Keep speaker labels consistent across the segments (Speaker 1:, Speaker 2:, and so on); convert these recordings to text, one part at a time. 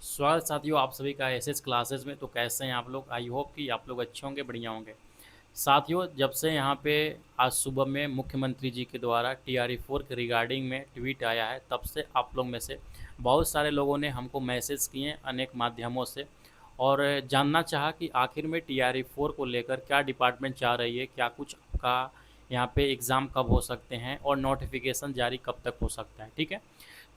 Speaker 1: स्वागत साथियों आप सभी का एसएस क्लासेस में। तो कैसे हैं आप लोग? आई होप कि आप लोग अच्छे होंगे, बढ़िया होंगे। साथियों, जब से यहाँ पे आज सुबह में मुख्यमंत्री जी के द्वारा TRE 4 के रिगार्डिंग में ट्वीट आया है, तब से आप लोग में से बहुत सारे लोगों ने हमको मैसेज किए अनेक माध्यमों से और जानना चाहा कि आखिर में TRE 4 को लेकर क्या डिपार्टमेंट चाह रही है, क्या कुछ आपका यहाँ पे एग्ज़ाम कब हो सकते हैं और नोटिफिकेशन जारी कब तक हो सकता है। ठीक है,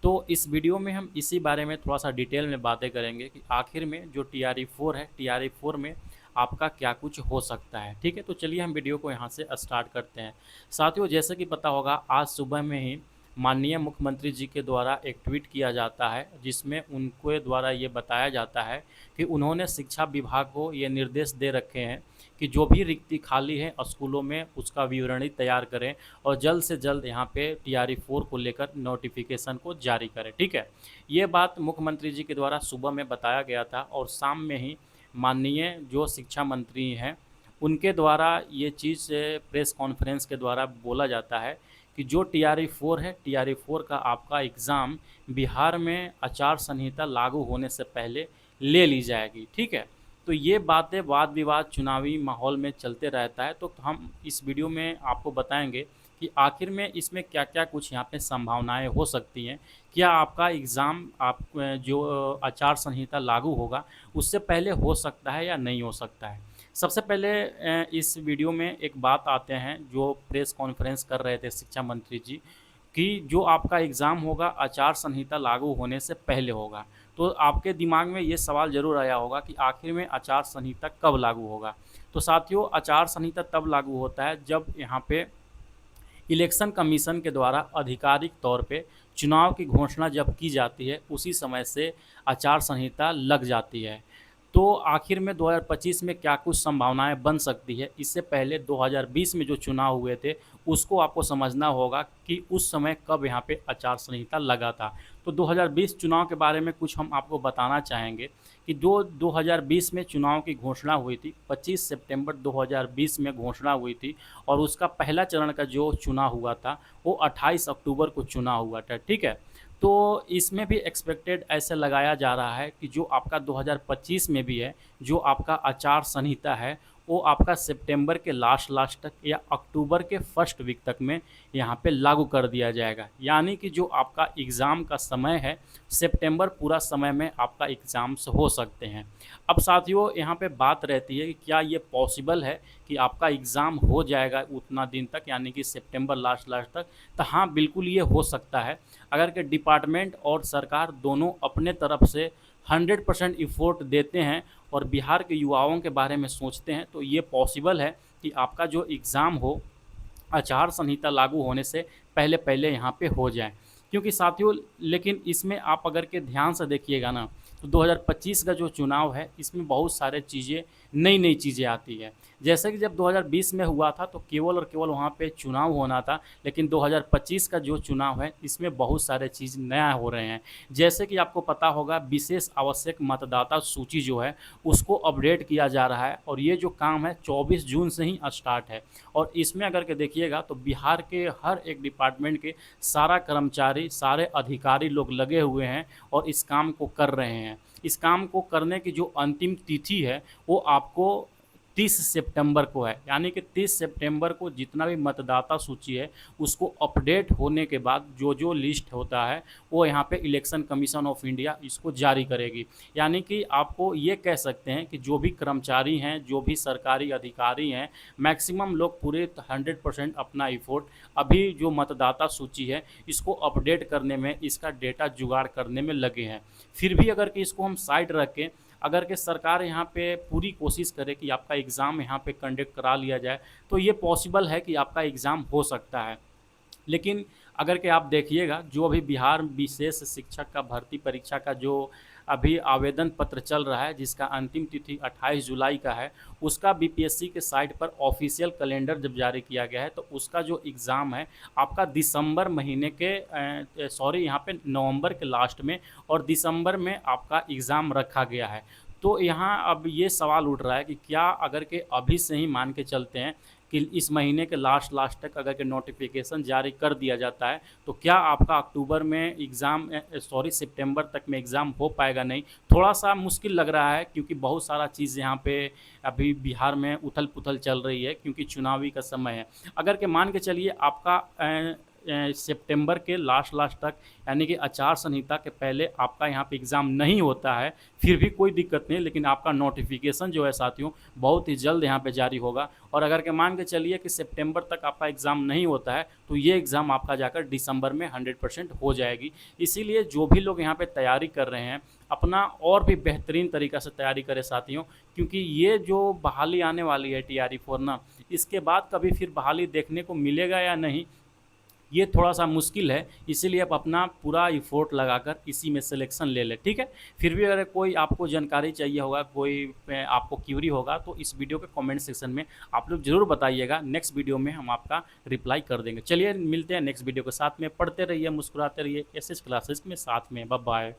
Speaker 1: तो इस वीडियो में हम इसी बारे में थोड़ा सा डिटेल में बातें करेंगे कि आखिर में जो TRE 4 है, TRE 4 में आपका क्या कुछ हो सकता है। ठीक है, तो चलिए हम वीडियो को यहाँ से स्टार्ट करते हैं। साथियों, जैसे कि पता होगा, आज सुबह में ही माननीय मुख्यमंत्री जी के द्वारा एक ट्वीट किया जाता है जिसमें उनके द्वारा ये बताया जाता है कि उन्होंने शिक्षा विभाग को ये निर्देश दे रखे हैं कि जो भी रिक्ति खाली है स्कूलों में उसका विवरणी तैयार करें और जल्द से जल्द यहाँ पे TRE 4 को लेकर नोटिफिकेशन को जारी करें। ठीक है, ये बात मुख्यमंत्री जी के द्वारा सुबह में बताया गया था और शाम में ही माननीय जो शिक्षा मंत्री हैं उनके द्वारा ये चीज़ प्रेस कॉन्फ्रेंस के द्वारा बोला जाता है कि जो TRE 4 है, TRE 4 का आपका एग्ज़ाम बिहार में आचार संहिता लागू होने से पहले ले ली जाएगी। ठीक है, तो ये बातें वाद विवाद चुनावी माहौल में चलते रहता है, तो हम इस वीडियो में आपको बताएंगे कि आखिर में इसमें क्या क्या कुछ यहाँ पे संभावनाएं हो सकती हैं। क्या आपका एग्ज़ाम आप जो आचार संहिता लागू होगा उससे पहले हो सकता है या नहीं हो सकता है। सबसे पहले इस वीडियो में एक बात आते हैं जो प्रेस कॉन्फ्रेंस कर रहे थे शिक्षा मंत्री जी कि जो आपका एग्ज़ाम होगा आचार संहिता लागू होने से पहले होगा। तो आपके दिमाग में ये सवाल ज़रूर आया होगा कि आखिर में आचार संहिता कब लागू होगा। तो साथियों, आचार संहिता तब लागू होता है जब यहाँ पे इलेक्शन कमीशन के द्वारा आधिकारिक तौर पे चुनाव की घोषणा जब की जाती है उसी समय से आचार संहिता लग जाती है। तो आखिर में 2025 में क्या कुछ संभावनाएं बन सकती है, इससे पहले 2020 में जो चुनाव हुए थे उसको आपको समझना होगा कि उस समय कब यहाँ पे आचार संहिता लगा था। तो 2020 चुनाव के बारे में कुछ हम आपको बताना चाहेंगे कि जो 2020 में चुनाव की घोषणा हुई थी, 25 सितंबर 2020 में घोषणा हुई थी और उसका पहला चरण का जो चुनाव हुआ था वो 28 अक्टूबर को चुनाव हुआ था। ठीक है, तो इसमें भी एक्सपेक्टेड ऐसे लगाया जा रहा है कि जो आपका 2025 में भी है, जो आपका आचार संहिता है वो आपका सितंबर के लास्ट तक या अक्टूबर के फर्स्ट वीक तक में यहाँ पे लागू कर दिया जाएगा। यानी कि जो आपका एग्ज़ाम का समय है, सितंबर पूरा समय में आपका एग्ज़ाम्स हो सकते हैं। अब साथियों, यहाँ पे बात रहती है कि क्या ये पॉसिबल है कि आपका एग्ज़ाम हो जाएगा उतना दिन तक, यानी कि सितंबर लास्ट तक। तो हाँ, बिल्कुल ये हो सकता है अगर के डिपार्टमेंट और सरकार दोनों अपने तरफ से 100% इफ़ोर्ट देते हैं और बिहार के युवाओं के बारे में सोचते हैं, तो ये पॉसिबल है कि आपका जो एग्ज़ाम हो आचार संहिता लागू होने से पहले पहले यहाँ पे हो जाए। क्योंकि साथियों, लेकिन इसमें आप अगर के ध्यान से देखिएगा ना, तो 2025 का जो चुनाव है इसमें बहुत सारे चीज़ें नई नई चीज़ें आती है। जैसे कि जब 2020 में हुआ था तो केवल और केवल वहाँ पे चुनाव होना था, लेकिन 2025 का जो चुनाव है इसमें बहुत सारे चीज़ नया हो रहे हैं। जैसे कि आपको पता होगा, विशेष आवश्यक मतदाता सूची जो है उसको अपडेट किया जा रहा है और ये जो काम है 24 जून से ही स्टार्ट है। और इसमें अगर के देखिएगा तो बिहार के हर एक डिपार्टमेंट के सारा कर्मचारी, सारे अधिकारी लोग लगे हुए हैं और इस काम को कर रहे हैं। इस काम को करने की जो अंतिम तिथि है वो आपको 30 सितंबर को है। यानी कि 30 सितंबर को जितना भी मतदाता सूची है उसको अपडेट होने के बाद जो जो लिस्ट होता है वो यहाँ पे इलेक्शन कमीशन ऑफ इंडिया इसको जारी करेगी। यानी कि आपको ये कह सकते हैं कि जो भी कर्मचारी हैं, जो भी सरकारी अधिकारी हैं, मैक्सिमम लोग पूरे 100% अपना इफ़ोर्ट अभी जो मतदाता सूची है इसको अपडेट करने में, इसका डेटा जुगाड़ करने में लगे हैं। फिर भी अगर कि इसको हम साइड रख के अगर कि सरकार यहाँ पे पूरी कोशिश करे कि आपका एग्ज़ाम यहाँ पे कंडक्ट करा लिया जाए, तो ये पॉसिबल है कि आपका एग्ज़ाम हो सकता है। लेकिन अगर कि आप देखिएगा, जो अभी बिहार विशेष शिक्षक का भर्ती परीक्षा का जो अभी आवेदन पत्र चल रहा है जिसका अंतिम तिथि 28 जुलाई का है, उसका बीपीएससी के साइट पर ऑफिशियल कैलेंडर जब जारी किया गया है तो उसका जो एग्ज़ाम है आपका दिसंबर महीने के सॉरी यहाँ पे नवंबर के लास्ट में और दिसंबर में आपका एग्ज़ाम रखा गया है। तो यहाँ अब ये सवाल उठ रहा है कि क्या अगर के अभी से ही मान के चलते हैं कि इस महीने के लास्ट तक अगर के नोटिफिकेशन जारी कर दिया जाता है तो क्या आपका अक्टूबर में एग्ज़ाम सितंबर तक में एग्ज़ाम हो पाएगा नहीं, थोड़ा सा मुश्किल लग रहा है क्योंकि बहुत सारा चीज़ यहाँ पे अभी बिहार में उथल पुथल चल रही है क्योंकि चुनावी का समय है। अगर के मान के चलिए आपका सितंबर के लास्ट तक यानी कि आचार संहिता के पहले आपका यहाँ पे एग्ज़ाम नहीं होता है, फिर भी कोई दिक्कत नहीं, लेकिन आपका नोटिफिकेशन जो है साथियों बहुत ही जल्द यहाँ पे जारी होगा। और अगर के मान के चलिए कि सितंबर तक आपका एग्ज़ाम नहीं होता है तो ये एग्ज़ाम आपका जाकर दिसंबर में 100% हो जाएगी। इसीलिए जो भी लोग यहाँ पे तैयारी कर रहे हैं अपना और भी बेहतरीन तरीक़ा से तैयारी करें साथियों, क्योंकि ये जो बहाली आने वाली है TRE 4 ना, इसके बाद कभी फिर बहाली देखने को मिलेगा या नहीं ये थोड़ा सा मुश्किल है। इसीलिए आप अपना पूरा एफर्ट लगाकर इसी में सिलेक्शन ले लें, ठीक है। फिर भी अगर कोई आपको जानकारी चाहिए होगा, कोई आपको क्यूरी होगा तो इस वीडियो के कमेंट सेक्शन में आप लोग ज़रूर बताइएगा, नेक्स्ट वीडियो में हम आपका रिप्लाई कर देंगे। चलिए मिलते हैं नेक्स्ट वीडियो के साथ में, पढ़ते रहिए, मुस्कुराते रहिए, SS क्लासेस में साथ में। Bye bye.